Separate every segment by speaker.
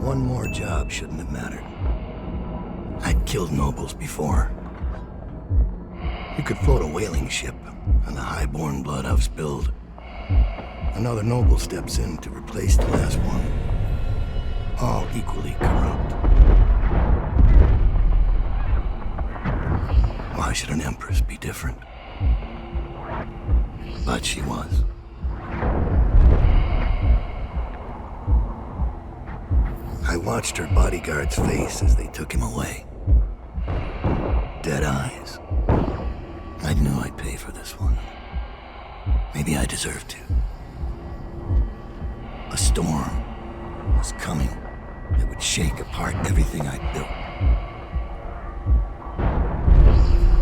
Speaker 1: One more job shouldn't have mattered. I'd killed nobles before. You could float a whaling ship, and the high-born blood I've spilled. Another noble steps in to replace the last one. All equally corrupt. Why should an empress be different? But she was. I watched her bodyguard's face as they took him away. Dead eyes. I knew I'd pay for this one. Maybe I deserved to. A storm was coming that would shake apart everything I'd built.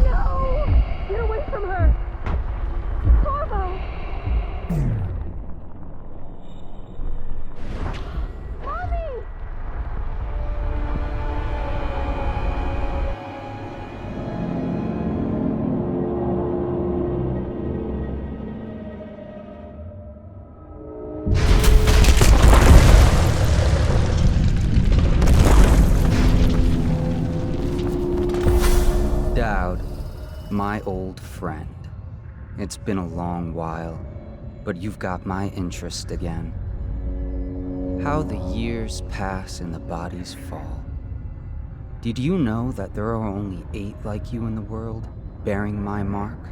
Speaker 2: No! Get away from her! Corvo! Mommy!
Speaker 3: Dowd, my old friend. It's been a long while, but you've got my interest again. How the years pass and the bodies fall. Did you know that there are only 8 like you in the world, bearing my mark?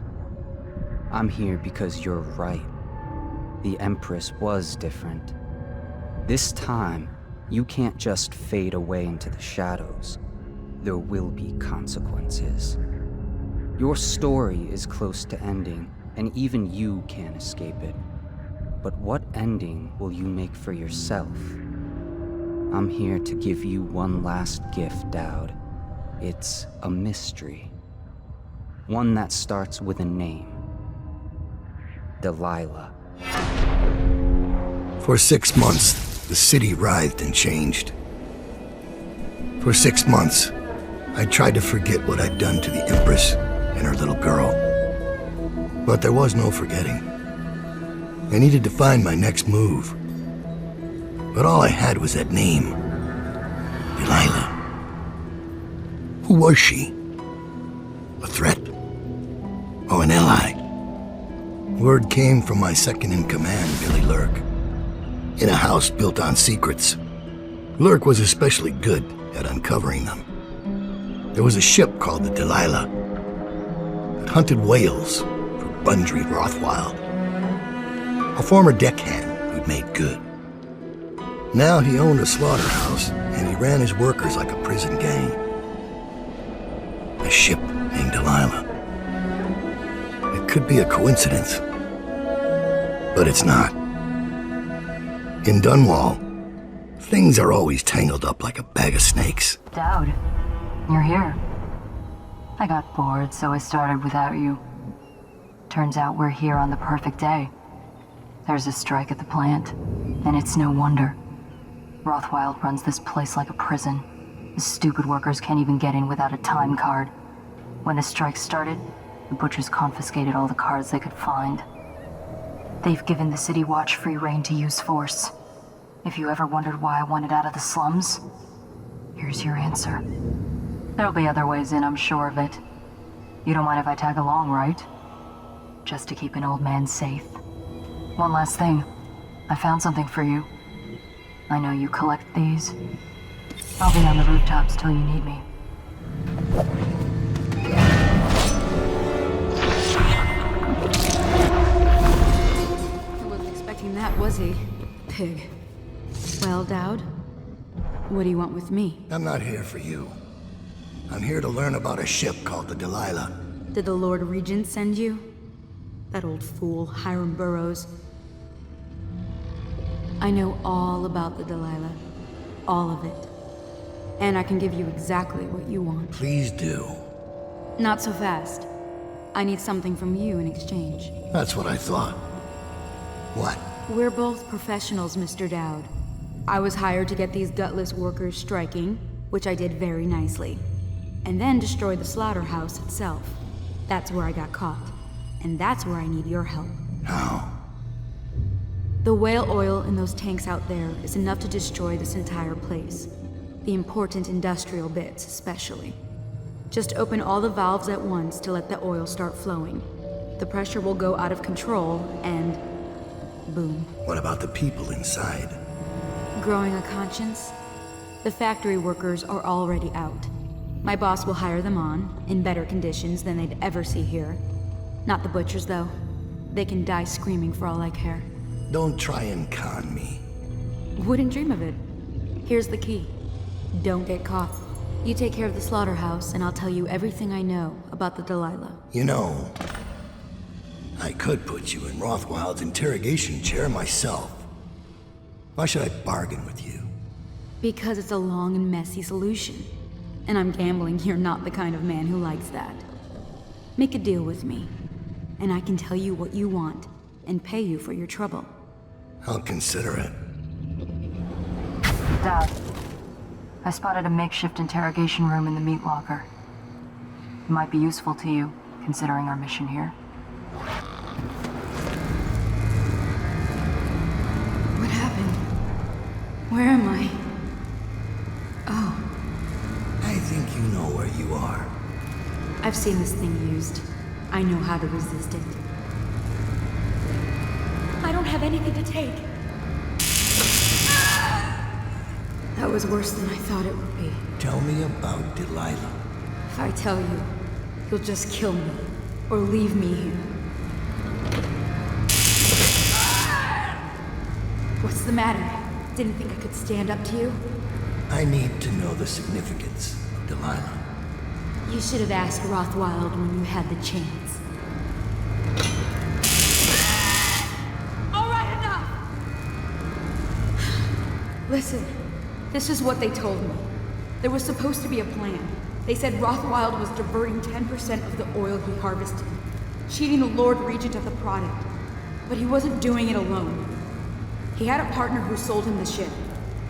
Speaker 3: I'm here because you're right. The Empress was different. This time, you can't just fade away into the shadows. There will be consequences. Your story is close to ending, and even you can't escape it. But what ending will you make for yourself? I'm here to give you one last gift, Dowd. It's a mystery. One that starts with a name. Delilah.
Speaker 1: For 6 months, the city writhed and changed. For 6 months, I tried to forget what I'd done to the Empress and her little girl. But there was no forgetting. I needed to find my next move. But all I had was that name. Delilah. Who was she? A threat? Or an ally? Word came from my second-in-command, Billy Lurk. In a house built on secrets, Lurk was especially good at uncovering them. There was a ship called the Delilah that hunted whales for Bundry Rothwild, a former deckhand who'd made good. Now he owned a slaughterhouse, and he ran his workers like a prison gang. A ship named Delilah. It could be a coincidence, but it's not. In Dunwall, things are always tangled up like a bag of snakes.
Speaker 4: Dowd, you're here. I got bored, so I started without you. Turns out we're here on the perfect day. There's a strike at the plant, and it's no wonder. Rothwild runs this place like a prison. The stupid workers can't even get in without a time card. When the strike started, the butchers confiscated all the cards they could find. They've given the City Watch free rein to use force. If you ever wondered why I wanted out of the slums, here's your answer. There'll be other ways in, I'm sure of it. You don't mind if I tag along, right? Just to keep an old man safe. One last thing. I found something for you. I know you collect these. I'll be on the rooftops till you need me.
Speaker 5: He wasn't expecting that, was he? Pig. Well, Dowd, what do you want with me?
Speaker 1: I'm not here for you. I'm here to learn about a ship called the Delilah.
Speaker 5: Did the Lord Regent send you? That old fool, Hiram Burrows. I know all about the Delilah. All of it. And I can give you exactly what you want.
Speaker 1: Please do.
Speaker 5: Not so fast. I need something from you in exchange.
Speaker 1: That's what I thought. What?
Speaker 5: We're both professionals, Mr. Dowd. I was hired to get these gutless workers striking, which I did very nicely. And then destroy the slaughterhouse itself. That's where I got caught. And that's where I need your help.
Speaker 1: How?
Speaker 5: The whale oil in those tanks out there is enough to destroy this entire place. The important industrial bits, especially. Just open all the valves at once to let the oil start flowing. The pressure will go out of control, and boom.
Speaker 1: What about the people inside?
Speaker 5: Growing a conscience? The factory workers are already out. My boss will hire them on, in better conditions than they'd ever see here. Not the butchers, though. They can die screaming for all I care.
Speaker 1: Don't try and con me.
Speaker 5: Wouldn't dream of it. Here's the key. Don't get caught. You take care of the slaughterhouse, and I'll tell you everything I know about the Delilah.
Speaker 1: You know, I could put you in Rothwild's interrogation chair myself. Why should I bargain with you?
Speaker 5: Because it's a long and messy solution. And I'm gambling you're not the kind of man who likes that. Make a deal with me, and I can tell you what you want, and pay you for your trouble.
Speaker 1: I'll consider it.
Speaker 4: Dad, I spotted a makeshift interrogation room in the meat locker. It might be useful to you, considering our mission here.
Speaker 5: What happened? Where am I? Oh,
Speaker 1: I think you know where you are.
Speaker 5: I've seen this thing used. I know how to resist it. I don't have anything to take. That was worse than I thought it would be.
Speaker 1: Tell me about Delilah.
Speaker 5: If I tell you, you'll just kill me, or leave me here. What's the matter? Didn't think I could stand up to you?
Speaker 1: I need to know the significance of Delilah.
Speaker 5: You should have asked Rothwild when you had the chance. All right, enough! Listen, this is what they told me. There was supposed to be a plan. They said Rothwild was diverting 10% of the oil he harvested, cheating the Lord Regent of the product. But he wasn't doing it alone. He had a partner who sold him the ship,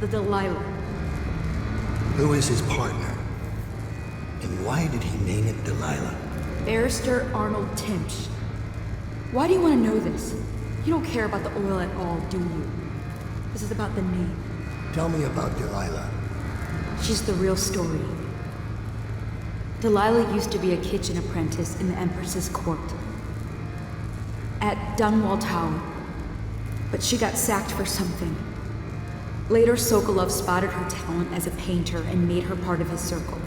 Speaker 5: the Delilah.
Speaker 1: Who is his partner? And why did he name it Delilah?
Speaker 5: Barrister Arnold Timsh. Why do you want to know this? You don't care about the oil at all, do you? This is about the name.
Speaker 1: Tell me about Delilah.
Speaker 5: She's the real story. Delilah used to be a kitchen apprentice in the Empress's court. At Dunwall Tower. But she got sacked for something. Later, Sokolov spotted her talent as a painter and made her part of his circle.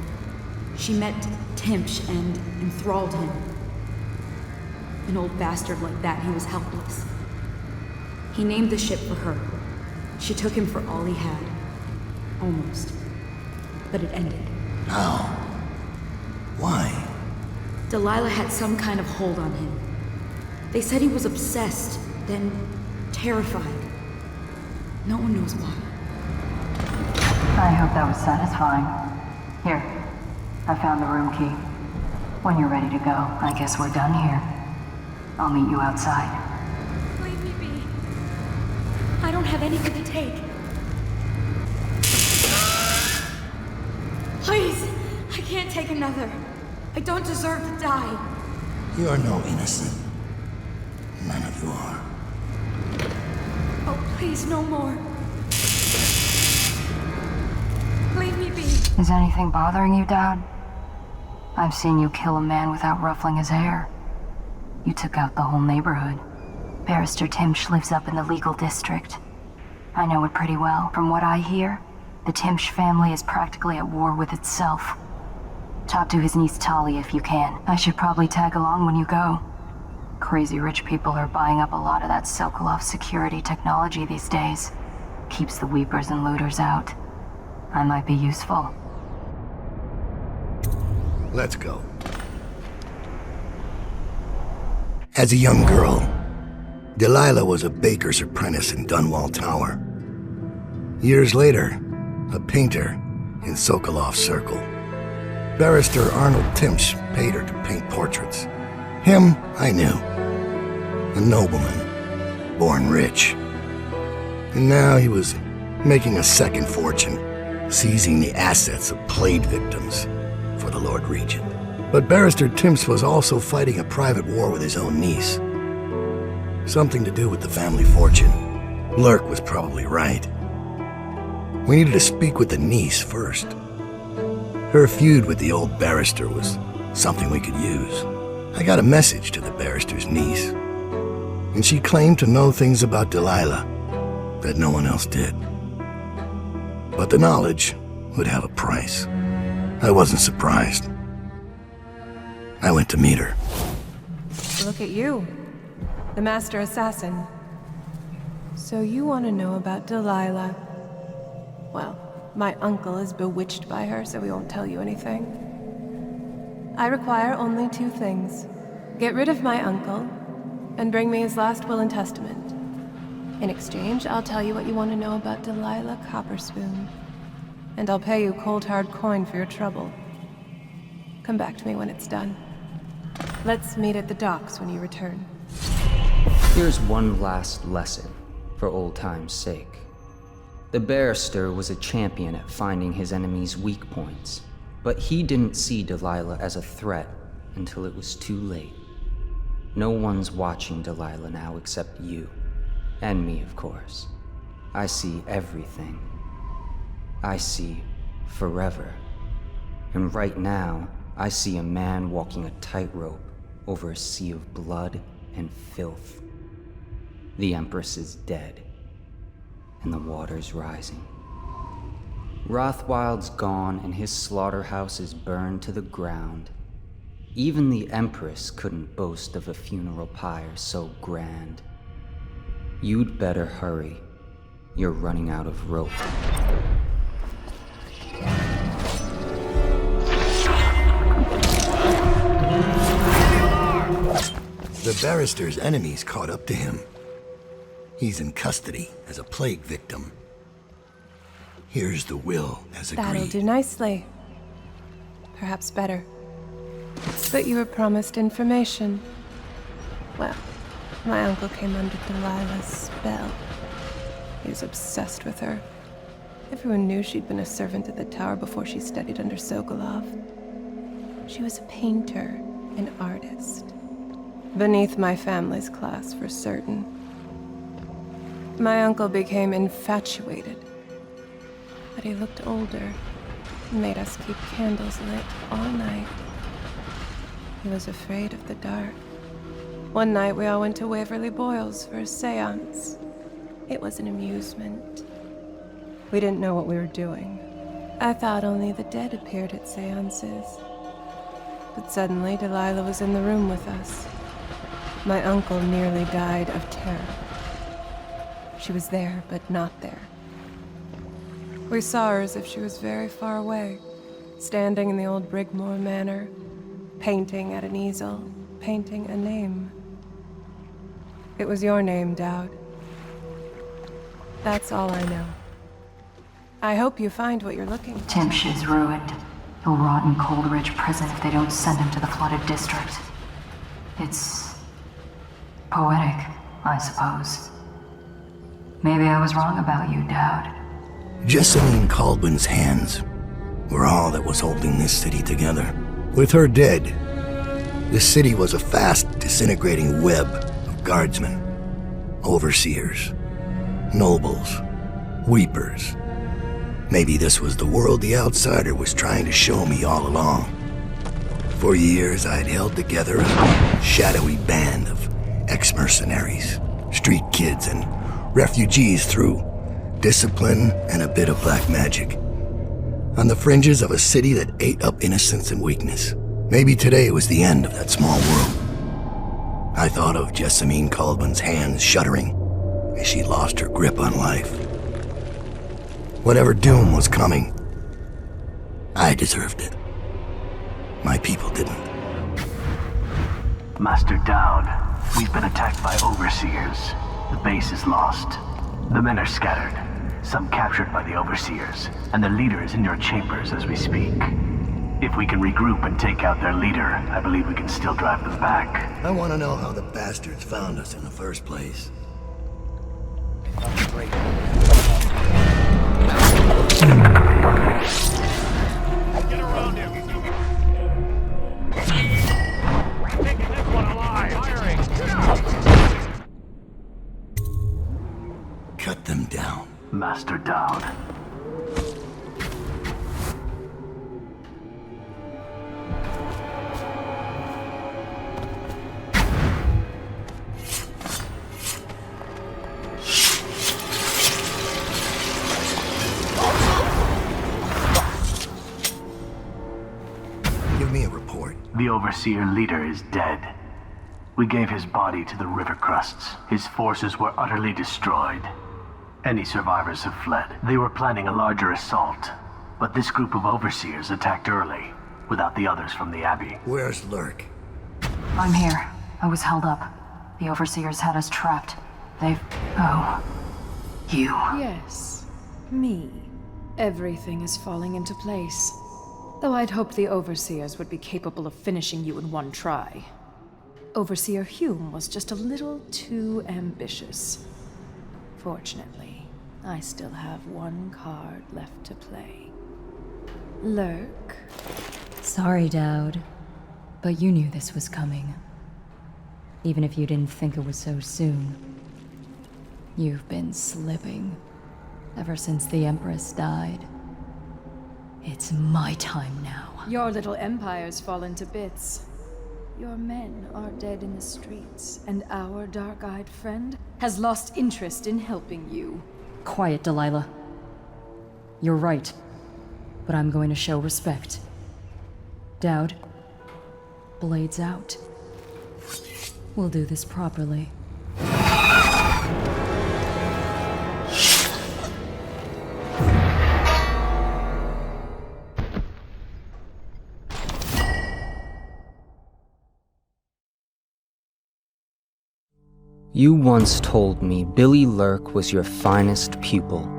Speaker 5: She met Timsh and enthralled him. An old bastard like that, he was helpless. He named the ship for her. She took him for all he had. Almost. But it ended.
Speaker 1: How? Why?
Speaker 5: Delilah had some kind of hold on him. They said he was obsessed, then terrified. No one knows why.
Speaker 4: I hope that was satisfying. Here, I found the room key. When you're ready to go, I guess we're done here. I'll meet you outside.
Speaker 5: Leave me be. I don't have anything to take. Please, I can't take another. I don't deserve to die.
Speaker 1: You are no innocent. None of you are.
Speaker 5: Oh, please, no more. Leave me be.
Speaker 4: Is anything bothering you, Dad? I've seen you kill a man without ruffling his hair. You took out the whole neighborhood. Barrister Timsh lives up in the legal district. I know it pretty well. From what I hear, the Timsh family is practically at war with itself. Talk to his niece Talia if you can. I should probably tag along when you go. Crazy rich people are buying up a lot of that Sokolov security technology these days. Keeps the weepers and looters out. I might be useful.
Speaker 1: Let's go. As a young girl, Delilah was a baker's apprentice in Dunwall Tower. Years later, a painter in Sokolov's circle. Barrister Arnold Timsh paid her to paint portraits. Him, I knew. A nobleman, born rich. And now he was making a second fortune, seizing the assets of plague victims for the Lord Regent. But Barrister Timsh was also fighting a private war with his own niece. Something to do with the family fortune. Lurk was probably right. We needed to speak with the niece first. Her feud with the old barrister was something we could use. I got a message to the barrister's niece, and she claimed to know things about Delilah that no one else did. But the knowledge would have a price. I wasn't surprised. I went to meet her.
Speaker 2: Look at you, the master assassin. So you want to know about Delilah? Well, my uncle is bewitched by her, so we won't tell you anything. I require only 2 things. Get rid of my uncle, and bring me his last will and testament. In exchange, I'll tell you what you want to know about Delilah Copperspoon. And I'll pay you cold hard coin for your trouble. Come back to me when it's done. Let's meet at the docks when you return.
Speaker 3: Here's one last lesson, for old time's sake. The barrister was a champion at finding his enemy's weak points, but he didn't see Delilah as a threat until it was too late. No one's watching Delilah now except you. And me, of course. I see everything. I see forever. And right now, I see a man walking a tightrope over a sea of blood and filth. The Empress is dead, and the water's rising. Rothwild's gone, and his slaughterhouse is burned to the ground. Even the Empress couldn't boast of a funeral pyre so grand. You'd better hurry. You're running out of rope.
Speaker 1: The barrister's enemies caught up to him. He's in custody as a plague victim. Here's the will as agreed.
Speaker 2: That'll do nicely. Perhaps better. But you were promised information. Well, my uncle came under Delilah's spell. He was obsessed with her. Everyone knew she'd been a servant at the tower before she studied under Sokolov. She was a painter, an artist. Beneath my family's class, for certain. My uncle became infatuated. But he looked older, and made us keep candles lit all night. He was afraid of the dark. One night we all went to Waverly Boyle's for a seance. It was an amusement. We didn't know what we were doing. I thought only the dead appeared at seances. But suddenly Delilah was in the room with us. My uncle nearly died of terror. She was there, but not there. We saw her as if she was very far away, standing in the old Brigmore Manor, painting at an easel, painting a name. It was your name, Dowd. That's all I know. I hope you find what you're looking for.
Speaker 4: Timsh's ruined. He'll rot in Coldridge prison if they don't send him to the flooded district. It's poetic, I suppose. Maybe I was wrong about you, Dowd.
Speaker 1: Jessamine Caldwell's hands were all that was holding this city together. With her dead, the city was a fast disintegrating web of guardsmen, overseers, nobles, weepers. Maybe this was the world the outsider was trying to show me all along. For years, I'd held together a shadowy band of ex-mercenaries, street kids, and refugees through discipline and a bit of black magic. On the fringes of a city that ate up innocence and weakness. Maybe today was the end of that small world. I thought of Jessamine Caldwell's hands shuddering as she lost her grip on life. Whatever doom was coming, I deserved it. My people didn't.
Speaker 6: Master Dowd, we've been attacked by overseers. The base is lost. The men are scattered, some captured by the overseers, and the leader is in your chambers as we speak. If we can regroup and take out their leader, I believe we can still drive them back.
Speaker 1: I want to know how the bastards found us in the first place.
Speaker 7: Get around him! Taking this one alive! Firing!
Speaker 6: Master Dowd.
Speaker 1: Give me a report.
Speaker 6: The Overseer leader is dead. We gave his body to the river crusts. His forces were utterly destroyed. Any survivors have fled. They were planning a larger assault, but this group of Overseers attacked early, without the others from the Abbey.
Speaker 1: Where's Lurk?
Speaker 4: I'm here. I was held up. The Overseers had us trapped. They've... Oh. You.
Speaker 5: Yes, me. Everything is falling into place. Though I'd hoped the Overseers would be capable of finishing you in one try. Overseer Hume was just a little too ambitious. Fortunately, I still have one card left to play. Lurk.
Speaker 8: Sorry, Dowd, but you knew this was coming. Even if you didn't think it was so soon. You've been slipping ever since the Empress died. It's my time now.
Speaker 5: Your little empire's fallen to bits. Your men are dead in the streets, and our dark-eyed friend has lost interest in helping you.
Speaker 8: Quiet, Delilah. You're right, but I'm going to show respect. Dowd, blades out. We'll do this properly.
Speaker 3: You once told me Billy Lurk was your finest pupil.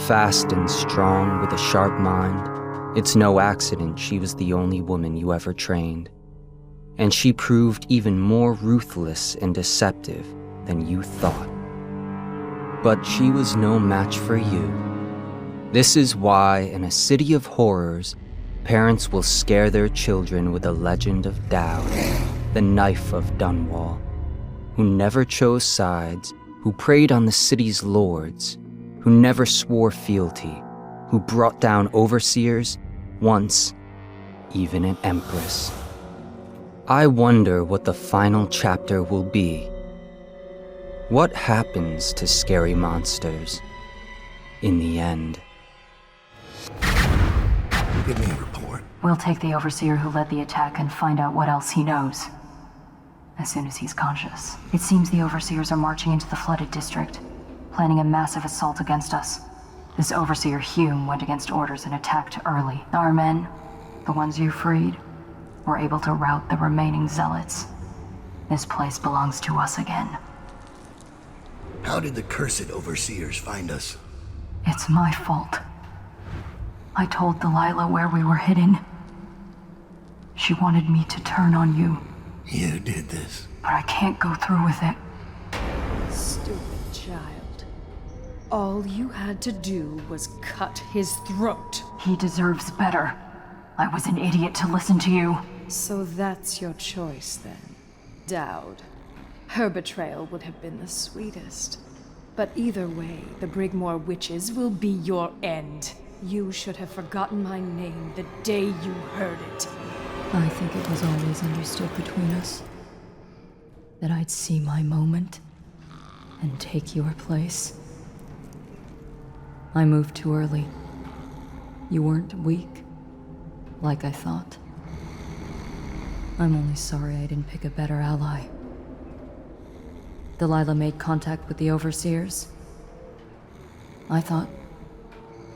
Speaker 3: Fast and strong with a sharp mind. It's no accident she was the only woman you ever trained. And she proved even more ruthless and deceptive than you thought. But she was no match for you. This is why, in a city of horrors, parents will scare their children with the legend of Dowd, the knife of Dunwall, who never chose sides, who preyed on the city's lords, who never swore fealty, who brought down overseers, once even an empress. I wonder what the final chapter will be. What happens to scary monsters in the end?
Speaker 1: Give me a report.
Speaker 4: We'll take the Overseer who led the attack and find out what else he knows. As soon as he's conscious. It seems the Overseers are marching into the flooded district, planning a massive assault against us. This Overseer Hume went against orders and attacked early. Our men, the ones you freed, were able to rout the remaining zealots. This place belongs to us again.
Speaker 1: How did the cursed Overseers find us?
Speaker 4: It's my fault. I told Delilah where we were hidden. She wanted me to turn on you.
Speaker 1: You did this.
Speaker 4: But I can't go through with it.
Speaker 5: Stupid child. All you had to do was cut his throat.
Speaker 4: He deserves better. I was an idiot to listen to you.
Speaker 5: So that's your choice, then. Dowd. Her betrayal would have been the sweetest. But either way, the Brigmore witches will be your end. You should have forgotten my name the day you heard it.
Speaker 8: I think it was always understood between us that I'd see my moment and take your place. I moved too early. You weren't weak, like I thought. I'm only sorry I didn't pick a better ally. Delilah made contact with the Overseers. I thought,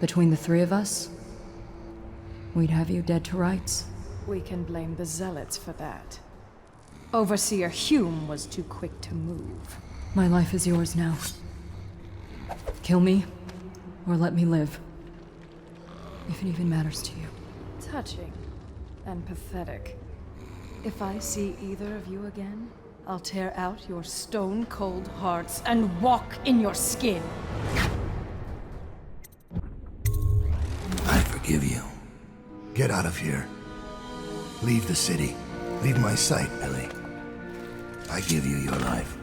Speaker 8: between the three of us, we'd have you dead to rights.
Speaker 5: We can blame the Zealots for that. Overseer Hume was too quick to move.
Speaker 8: My life is yours now. Kill me, or let me live. If it even matters to you.
Speaker 5: Touching and pathetic. If I see either of you again, I'll tear out your stone-cold hearts and walk in your skin.
Speaker 1: I forgive you. Get out of here. Leave the city. Leave my sight, Ellie. I give you your life.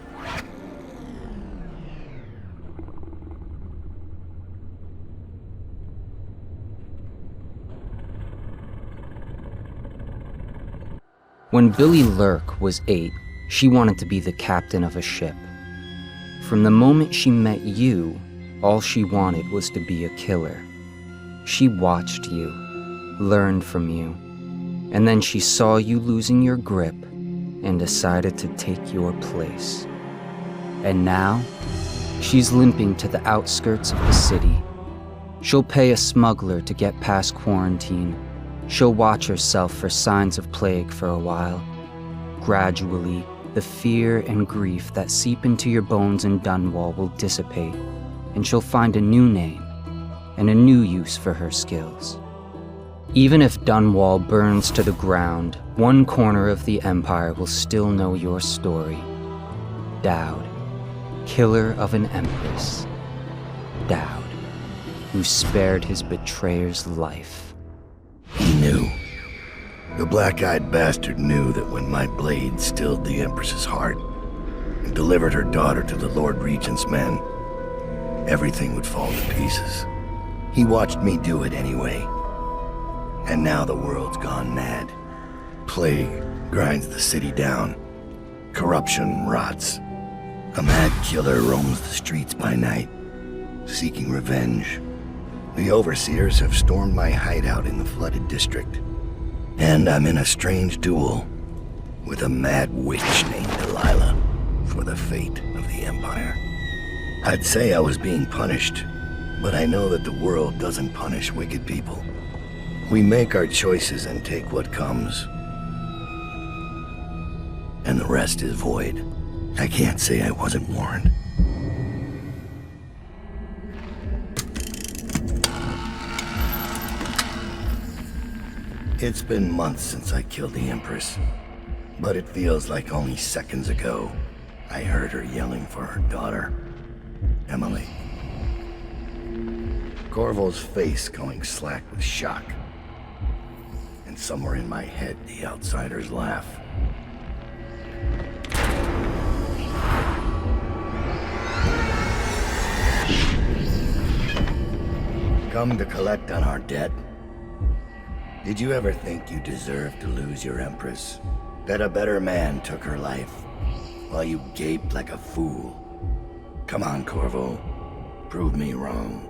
Speaker 3: When Billy Lurk was 8, she wanted to be the captain of a ship. From the moment she met you, all she wanted was to be a killer. She watched you, learned from you, and then she saw you losing your grip and decided to take your place. And now, she's limping to the outskirts of the city. She'll pay a smuggler to get past quarantine. She'll watch herself for signs of plague for a while. Gradually, the fear and grief that seep into your bones in Dunwall will dissipate, and she'll find a new name and a new use for her skills. Even if Dunwall burns to the ground, one corner of the Empire will still know your story. Dowd, killer of an empress. Dowd, who spared his betrayer's life.
Speaker 1: He knew. The black-eyed bastard knew that when my blade stilled the Empress's heart and delivered her daughter to the Lord Regent's men, everything would fall to pieces. He watched me do it anyway. And now the world's gone mad. Plague grinds the city down. Corruption rots. A mad killer roams the streets by night, seeking revenge. The overseers have stormed my hideout in the flooded district. And I'm in a strange duel with a mad witch named Delilah for the fate of the Empire. I'd say I was being punished, but I know that the world doesn't punish wicked people. We make our choices and take what comes. And the rest is void. I can't say I wasn't warned. It's been months since I killed the Empress, but it feels like only seconds ago I heard her yelling for her daughter, Emily. Corvo's face going slack with shock, and somewhere in my head the outsiders laugh. Come to collect on our debt? Did you ever think you deserved to lose your Empress? That a better man took her life, while you gaped like a fool? Come on, Corvo. Prove me wrong.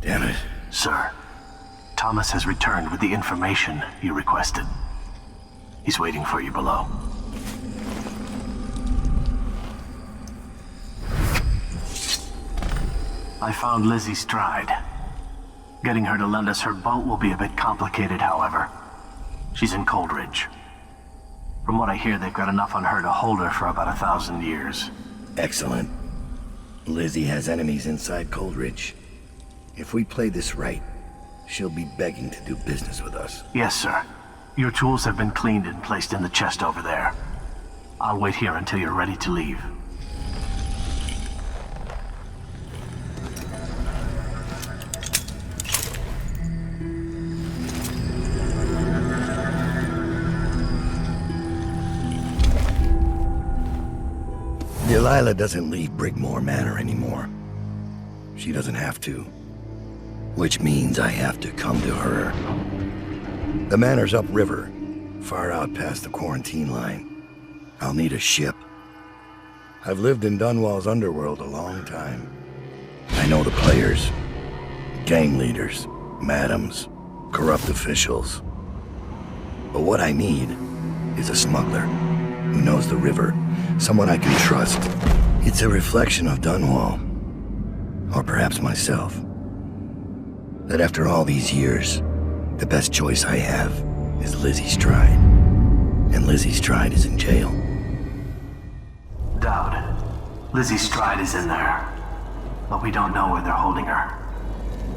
Speaker 1: Damn it.
Speaker 6: Sir, Thomas has returned with the information you requested. He's waiting for you below. I found Lizzie Stride. Getting her to lend us her boat will be a bit complicated, however. She's in Coldridge. From what I hear, they've got enough on her to hold her for about 1,000 years.
Speaker 1: Excellent. Lizzie has enemies inside Coldridge. If we play this right, she'll be begging to do business with us.
Speaker 6: Yes, sir. Your tools have been cleaned and placed in the chest over there. I'll wait here until you're ready to leave.
Speaker 1: Delilah doesn't leave Brigmore Manor anymore. She doesn't have to. Which means I have to come to her. The Manor's upriver, far out past the quarantine line. I'll need a ship. I've lived in Dunwall's underworld a long time. I know the players. Gang leaders, madams, corrupt officials. But what I need is a smuggler who knows the river, someone I can trust. It's a reflection of Dunwall, or perhaps myself. That after all these years, the best choice I have is Lizzie Stride. And Lizzie Stride is in jail.
Speaker 6: Dowd, Lizzie Stride is in there, but we don't know where they're holding her.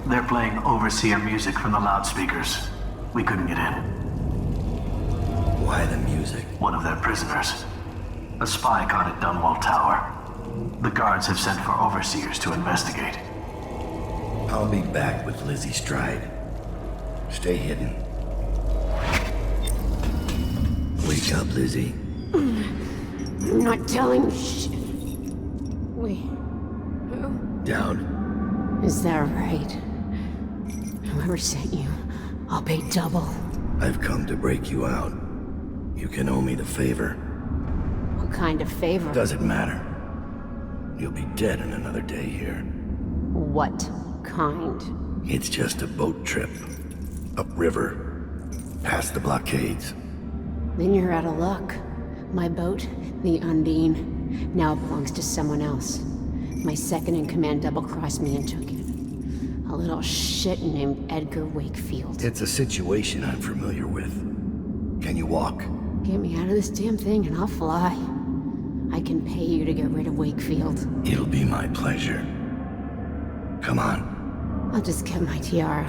Speaker 6: They're playing overseer music from the loudspeakers. We couldn't get in.
Speaker 1: Why the music?
Speaker 6: One of their prisoners. A spy caught at Dunwall Tower. The guards have sent for overseers to investigate.
Speaker 1: I'll be back with Lizzie Stride. Stay hidden. Wake up, Lizzie.
Speaker 9: I'm not telling shit. Wait, who?
Speaker 1: Dowd.
Speaker 9: Is that right? Whoever sent you, I'll pay double.
Speaker 1: I've come to break you out. You can owe me the favor.
Speaker 9: What kind of favor?
Speaker 1: Doesn't matter. You'll be dead in another day here.
Speaker 9: What kind?
Speaker 1: It's just a boat trip. Upriver. Past the blockades.
Speaker 9: Then you're out of luck. My boat, the Undine, now belongs to someone else. My second-in-command double-crossed me and took it. A little shit named Edgar Wakefield.
Speaker 1: It's a situation I'm familiar with. Can you walk?
Speaker 9: Get me out of this damn thing and I'll fly. I can pay you to get rid of Wakefield.
Speaker 1: It'll be my pleasure. Come on.
Speaker 9: I'll just get my tiara.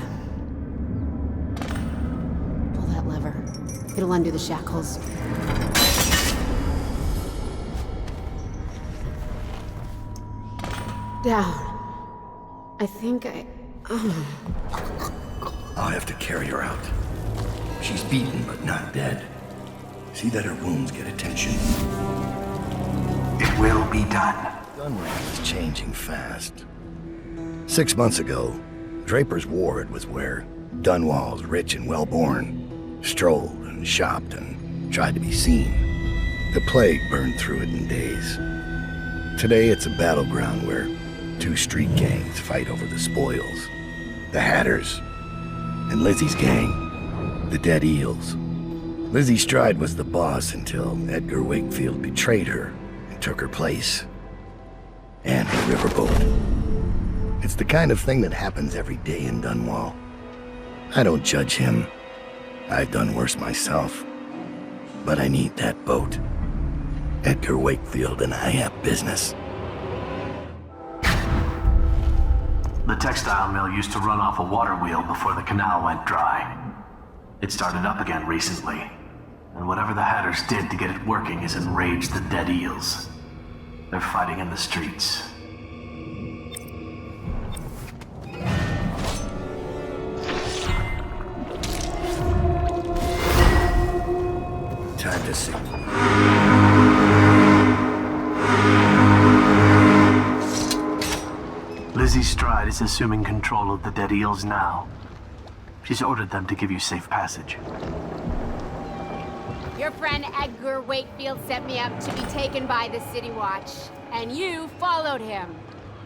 Speaker 9: Pull that lever. It'll undo the shackles. Down. I think
Speaker 1: I'll have to carry her out. She's beaten, but not dead. See that her wounds get attention.
Speaker 6: It will be done.
Speaker 1: Dunwall is changing fast. 6 months ago, Draper's Ward was where Dunwall's rich and well-born strolled and shopped and tried to be seen. The plague burned through it in days. Today it's a battleground where 2 street gangs fight over the spoils. The Hatters and Lizzie's gang, the Dead Eels. Lizzie Stride was the boss until Edgar Wakefield betrayed her and took her place. And the riverboat. It's the kind of thing that happens every day in Dunwall. I don't judge him. I've done worse myself. But I need that boat. Edgar Wakefield and I have business.
Speaker 6: The textile mill used to run off a water wheel before the canal went dry. It started up again recently, and whatever the Hatters did to get it working has enraged the Dead Eels. They're fighting in the streets.
Speaker 1: Time to see.
Speaker 6: Lizzie Stride is assuming control of the Dead Eels now. She's ordered them to give you safe passage.
Speaker 10: Your friend Edgar Wakefield set me up to be taken by the City Watch, and you followed him.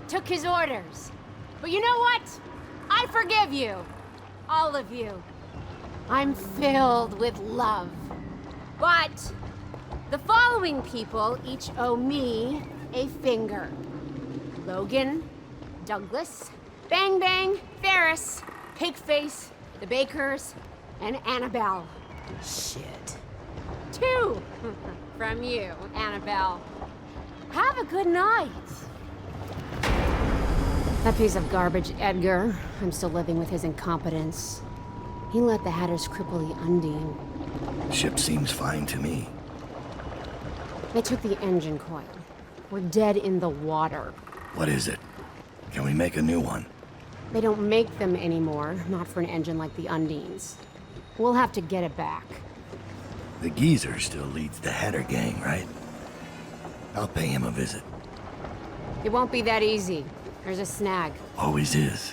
Speaker 10: Took his orders. But you know what? I forgive you. All of you. I'm filled with love. But the following people each owe me a finger. Logan, Douglas, Bang Bang, Ferris, Pigface, the Bakers, and Annabelle. Shit. 2 from you, Annabelle. Have a good night.
Speaker 9: that piece of garbage, Edgar. I'm still living with his incompetence. He let the Hatters cripple the Undine.
Speaker 1: Ship seems fine to me.
Speaker 9: They took the engine coil. We're dead in the water.
Speaker 1: What is it? Can we make a new one?
Speaker 9: They don't make them anymore, not for an engine like the Undine's. We'll have to get it back.
Speaker 1: The geezer still leads the Hatter gang, right? I'll pay him a visit.
Speaker 9: It won't be that easy. There's a snag.
Speaker 1: Always is.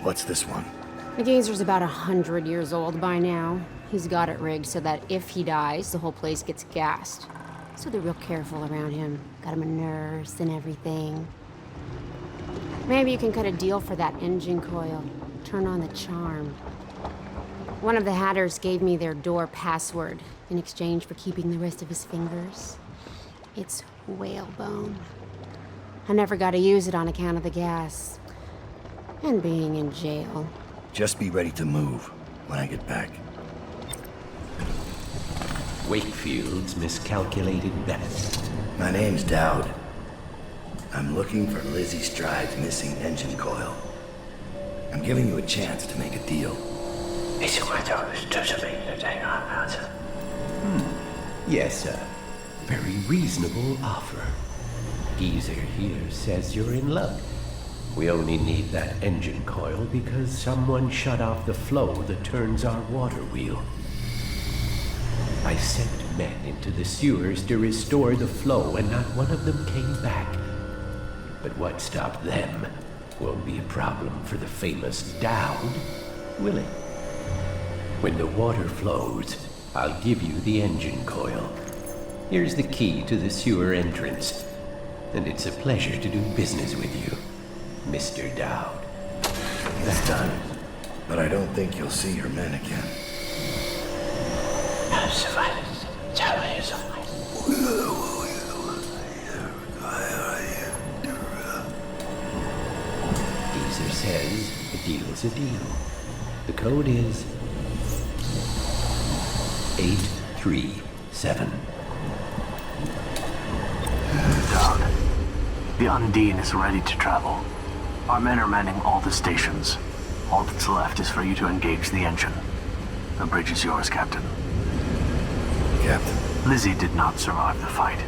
Speaker 1: What's this one?
Speaker 9: The geezer's about 100 years old by now. He's got it rigged so that if he dies, the whole place gets gassed. So they're real careful around him. Got him a nurse and everything. Maybe you can cut a deal for that engine coil. Turn on the charm. One of the Hatters gave me their door password in exchange for keeping the rest of his fingers. It's whalebone. I never got to use it on account of the gas. And being in jail.
Speaker 1: Just be ready to move when I get back.
Speaker 11: Wakefield's miscalculated bet.
Speaker 1: My name's Dowd. I'm looking for Lizzie Stride's missing engine coil. I'm giving you a chance to make a deal.
Speaker 11: Yes, sir. Very reasonable offer. geezer here says you're in luck. We only need that engine coil because someone shut off the flow that turns our water wheel. I sent men into the sewers to restore the flow, and not one of them came back. But what stopped them won't be a problem for the famous Dowd, will it? When the water flows, I'll give you the engine coil. Here's the key to the sewer entrance, and it's a pleasure to do business with you, Mr. Dowd.
Speaker 1: It's done, but I don't think you'll see your men again.
Speaker 11: Geezer says a deal's a deal. The code is 837.
Speaker 6: Dowd, the Undine is ready to travel. Our men are manning all the stations. All that's left is for you to engage the engine. The bridge is yours, Captain.
Speaker 1: Captain,
Speaker 6: Lizzie did not survive the fight.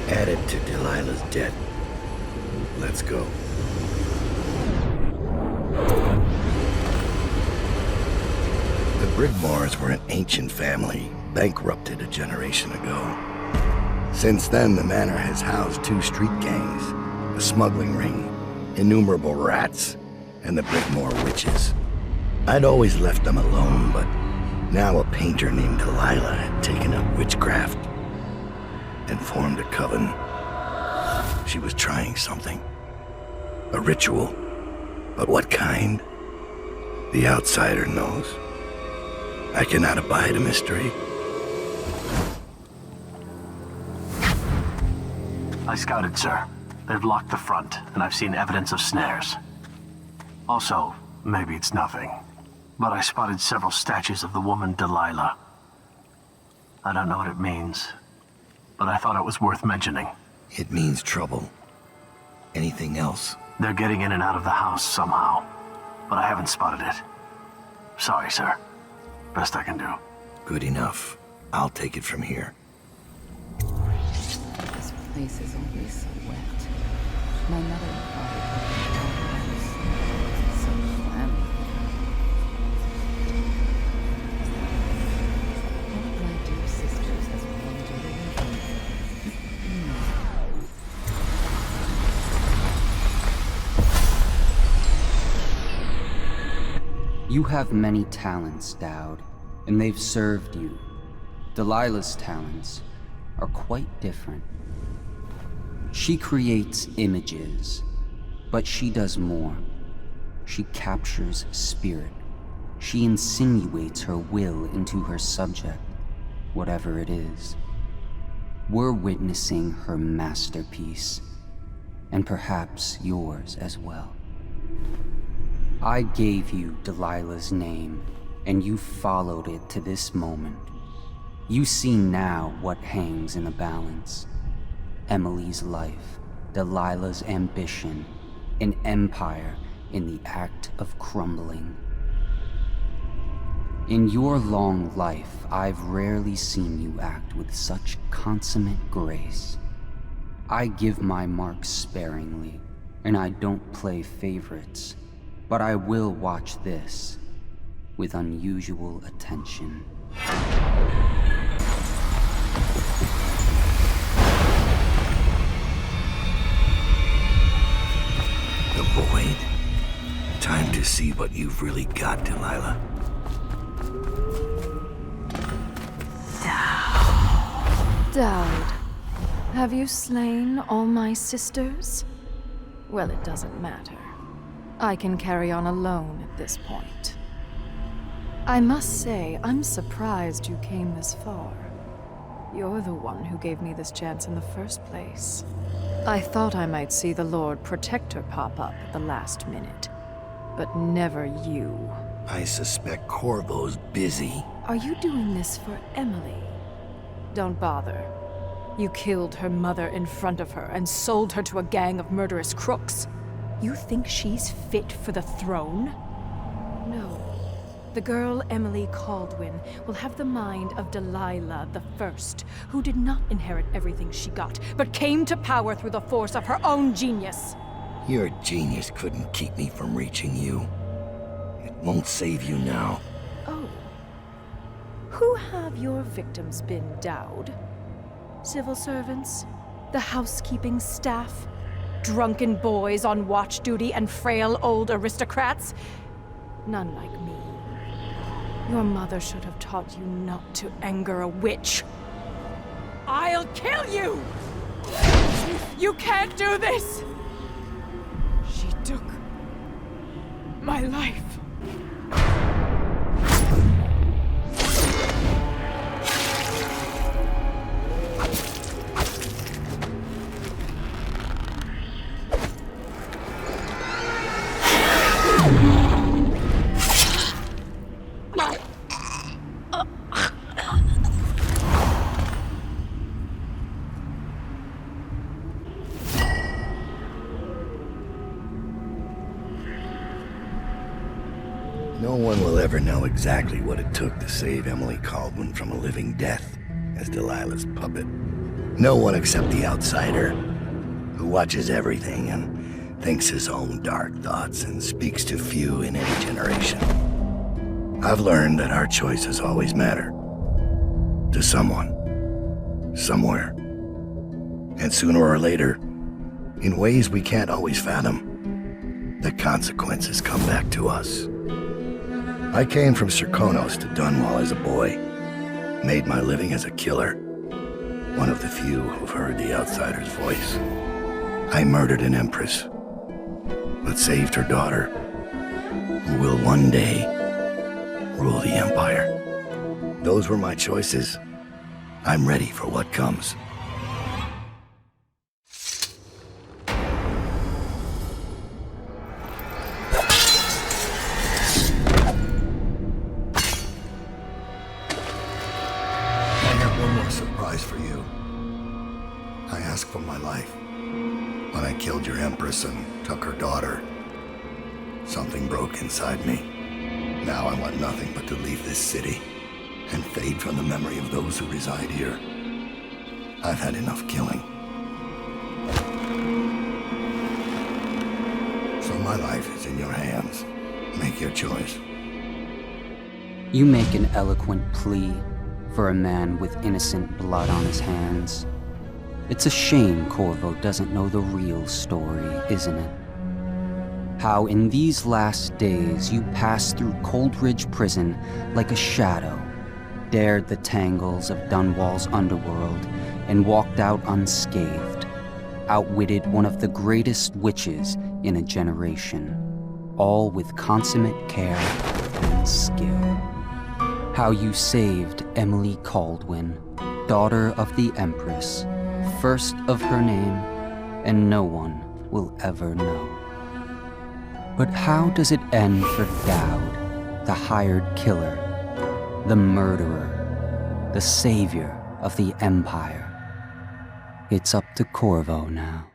Speaker 1: added to Delilah's debt. Let's go. The Brigmores were an ancient family, bankrupted a generation ago. Since then, the manor has housed 2 street gangs, a smuggling ring, innumerable rats, and the Brigmore witches. I'd always left them alone, but now a painter named Delilah had taken up witchcraft and formed a coven. She was trying something. A ritual. But what kind? The outsider knows. I cannot abide a mystery.
Speaker 6: I scouted, sir. They've locked the front, and I've seen evidence of snares. Also, maybe it's nothing, but I spotted several statues of the woman Delilah. I don't know what it means, but I thought it was worth mentioning.
Speaker 1: It means trouble. Anything else?
Speaker 6: They're getting in and out of the house somehow, but I haven't spotted it. Sorry, sir. Best I can do.
Speaker 1: Good enough. I'll take it from here.
Speaker 8: This place is always so wet. My mother and father put me so clammy. One of my dear sisters has wandered away from me.
Speaker 3: You have many talents, Dowd, and they've served you. Delilah's talents are quite different. She creates images, but she does more. She captures spirit. She insinuates her will into her subject, whatever it is. We're witnessing her masterpiece, and perhaps yours as well. I gave you Delilah's name, and you followed it to this moment. You see now what hangs in the balance. Emily's life, Delilah's ambition, an empire in the act of crumbling. In your long life, I've rarely seen you act with such consummate grace. I give my marks sparingly, and I don't play favorites, but I will watch this with unusual attention.
Speaker 1: The void. Time to see what you've really got, Delilah.
Speaker 12: Dowd, have you slain all my sisters? Well, it doesn't matter. I can carry on alone at this point. I must say, I'm surprised you came this far. You're the one who gave me this chance in the first place. I thought I might see the Lord Protector pop up at the last minute, but never you.
Speaker 1: I suspect Corvo's busy.
Speaker 12: Are you doing this for Emily? Don't bother. You killed her mother in front of her and sold her to a gang of murderous crooks. You think she's fit for the throne? No. The girl Emily Caldwin will have the mind of Delilah the First, who did not inherit everything she got, but came to power through the force of her own genius.
Speaker 1: Your genius couldn't keep me from reaching you. It won't save you now.
Speaker 12: Oh. Who have your victims been, Dowd? Civil servants? The housekeeping staff? Drunken boys on watch duty and frail old aristocrats? None like me. Your mother should have taught you not to anger a witch. I'll kill you! You can't do this! She took my life.
Speaker 1: No one will ever know exactly what it took to save Emily Caldwin from a living death as Delilah's puppet. No one except the outsider, who watches everything and thinks his own dark thoughts and speaks to few in any generation. I've learned that our choices always matter. To someone. Somewhere. And sooner or later, in ways we can't always fathom, the consequences come back to us. I came from Serkonos to Dunwall as a boy, made my living as a killer, one of the few who've heard the outsider's voice. I murdered an empress, but saved her daughter, who will one day rule the empire. Those were my choices. I'm ready for what comes. For you. I asked for my life. When I killed your empress and took her daughter, something broke inside me. Now I want nothing but to leave this city and fade from the memory of those who reside here. I've had enough killing. So my life is in your hands. Make your choice.
Speaker 3: You make an eloquent plea for a man with innocent blood on his hands. It's a shame Corvo doesn't know the real story, isn't it? How in these last days you passed through Coldridge Prison like a shadow, dared the tangles of Dunwall's underworld, and walked out unscathed, outwitted one of the greatest witches in a generation, all with consummate care and skill. How you saved Emily Caldwin, daughter of the Empress, first of her name, and no one will ever know. But how does it end for Dowd, the hired killer, the murderer, the savior of the Empire? It's up to Corvo now.